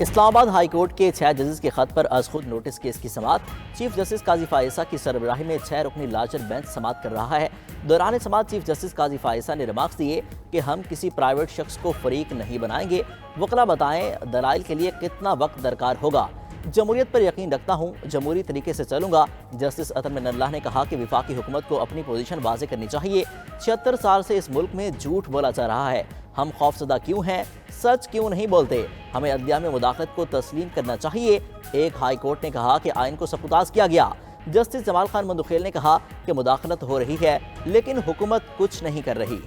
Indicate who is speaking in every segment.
Speaker 1: اسلام آباد high court کے 6 ججز کے خط پر از خود نوٹس کیس کی سماعت۔ چیف جسٹس قاضی فائزہ کی سربراہی میں 6 رکنی لارجر بینچ سماعت کر رہا ہے۔ دوران سماعت چیف جسٹس قاضی فائزہ نے ریمارکس دیے کہ ہم کسی پرائیویٹ شخص کو فریق نہیں بنائیں گے۔ وکلاء بتائیں دلائل کے لیے کتنا وقت درکار ہوگا۔ جمہوریت پر یقین رکھتا ہوں، جمہوری طریقے سے چلوں گا۔ جسٹس عطر من اللہ نے کہا کہ وفاقی حکومت کو اپنی پوزیشن واضح کرنی چاہیے۔ 76 سال سے اس ملک میں جھوٹ بولا جا رہا ہے، ہم خوفزدہ کیوں ہیں؟ سچ کیوں نہیں بولتے؟ ہمیں عدلیہ میں مداخلت کو تسلیم کرنا چاہیے۔ ایک ہائی کورٹ نے کہا کہ آئین کو سرفراز کیا گیا۔ جسٹس جمال خان مندوخیل نے کہا کہ مداخلت ہو رہی ہے لیکن حکومت کچھ نہیں کر رہی۔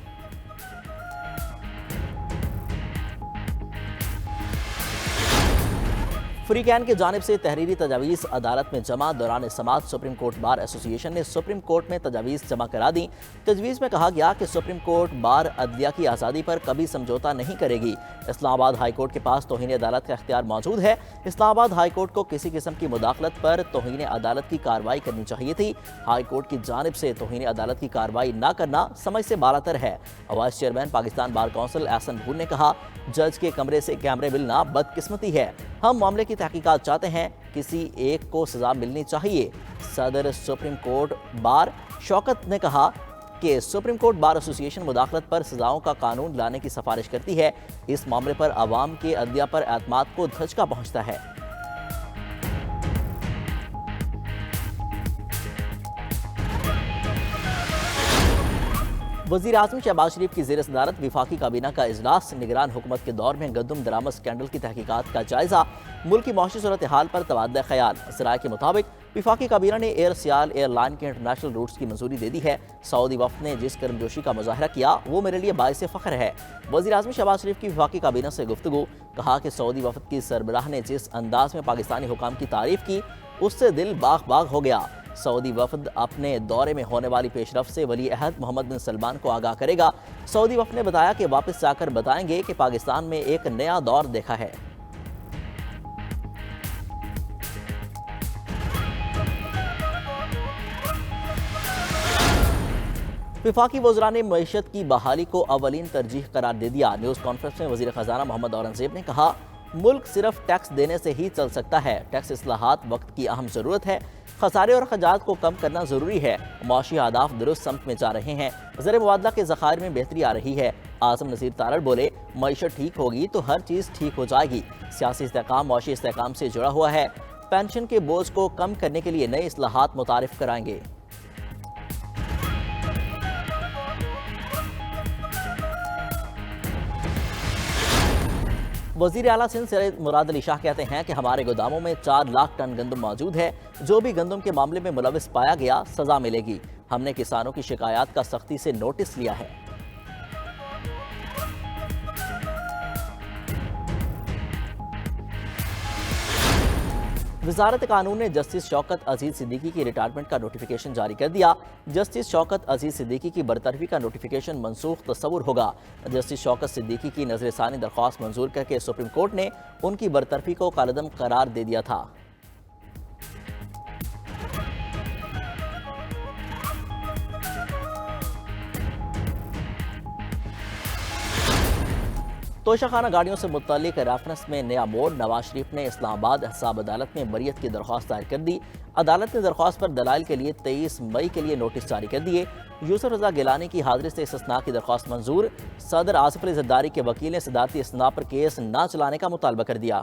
Speaker 1: فریقین کی جانب سے تحریری تجاویز عدالت میں جمع۔ دوران سماعت سپریم کورٹ بار ایسوسی ایشن نے سپریم کورٹ میں تجاویز جمع کرا دیں۔ تجویز میں کہا گیا کہ سپریم کورٹ بار عدلیہ کی آزادی پر کبھی سمجھوتہ نہیں کرے گی۔ اسلام آباد ہائی کورٹ کے پاس توہین عدالت کا اختیار موجود ہے۔ اسلام آباد ہائی کورٹ کو کسی قسم کی مداخلت پر توہین عدالت کی کارروائی کرنی چاہیے تھی۔ ہائی کورٹ کی جانب سے توہین عدالت کی کارروائی نہ کرنا سمجھ سے بالاتر ہے۔ Vice chairman Pakistan bar council Ahsan Bhoon نے کہا جج کے کمرے سے کیمرے ملنا بدقسمتی ہے، ہم معاملے کی تحقیقات چاہتے ہیں، کسی ایک کو سزا ملنی چاہیے۔ صدر سپریم کورٹ بار شوکت نے کہا کہ سپریم کورٹ بار ایسوسی ایشن مداخلت پر سزاؤں کا قانون لانے کی سفارش کرتی ہے۔ اس معاملے پر عوام کے عدلیہ پر اعتماد کو دھچکا پہنچتا ہے۔ وزیر اعظم شہباز شریف کی زیر صدارت وفاقی کابینہ کا اجلاس۔ نگران حکومت کے دور میں گندم درآمد اسکینڈل کی تحقیقات کا جائزہ۔ ملک کی معاشی صورتحال پر تبادلہ خیال۔ ذرائع کے مطابق وفاقی کابینہ نے ایئر سیال ایئر لائن کے انٹرنیشنل روٹس کی منظوری دے دی ہے۔ سعودی وفد نے جس کرمجوشی کا مظاہرہ کیا وہ میرے لیے باعث فخر ہے۔ وزیر اعظم شہباز شریف کی وفاقی کابینہ سے گفتگو۔ کہا کہ سعودی وفد کی سربراہ نے جس انداز میں پاکستانی حکام کی تعریف کی اس سے دل باغ باغ ہو گیا۔ سعودی وفد اپنے دورے میں ہونے والی پیش رفت سے ولی عہد محمد بن سلمان کو آگاہ کرے گا۔ سعودی وفد نے بتایا کہ واپس جا کر بتائیں گے کہ پاکستان میں ایک نیا دور دیکھا ہے۔ وفاقی وزراء نے معیشت کی بحالی کو اولین ترجیح قرار دے دیا۔ نیوز کانفرنس میں وزیر خزانہ محمد اورنگزیب نے کہا ملک صرف ٹیکس دینے سے ہی چل سکتا ہے، ٹیکس اصلاحات وقت کی اہم ضرورت ہے، خسارے اور اخراجات کو کم کرنا ضروری ہے، معاشی اہداف درست سمت میں جا رہے ہیں، زر مبادلہ کے ذخائر میں بہتری آ رہی ہے۔ اعظم نصیر تارڑ بولے معیشت ٹھیک ہوگی تو ہر چیز ٹھیک ہو جائے گی۔ سیاسی استحکام معاشی استحکام سے جڑا ہوا ہے، پینشن کے بوجھ کو کم کرنے کے لیے نئے اصلاحات متعارف کرائیں گے۔ وزیر اعلیٰ سندھ سید مراد علی شاہ کہتے ہیں کہ ہمارے گوداموں میں 4 لاکھ ٹن گندم موجود ہے، جو بھی گندم کے معاملے میں ملوث پایا گیا سزا ملے گی۔ ہم نے کسانوں کی شکایات کا سختی سے نوٹس لیا ہے۔ وزارت قانون نے جسٹس شوکت عزیز صدیقی کی ریٹائرمنٹ کا نوٹیفیکیشن جاری کر دیا۔ جسٹس شوکت عزیز صدیقی کی برطرفی کا نوٹیفیکیشن منسوخ تصور ہوگا۔ جسٹس شوکت صدیقی کی نظر ثانی درخواست منظور کر کے سپریم کورٹ نے ان کی برطرفی کو کالعدم قرار دے دیا تھا۔ توشہ خانہ گاڑیوں سے متعلق ریفرنس میں نیا موڑ۔ نواز شریف نے اسلام آباد احتساب عدالت میں بریت کی درخواست دائر کر دی۔ عدالت نے درخواست پر دلائل کے لیے 23 مئی کے لیے نوٹس جاری کر دیے۔ یوسف رضا گیلانی کی حاضری سے استثناء کی درخواست منظور۔ صدر آصف علی زرداری کے وکیل نے صدارتی استثناء پر کیس نہ چلانے کا مطالبہ کر دیا۔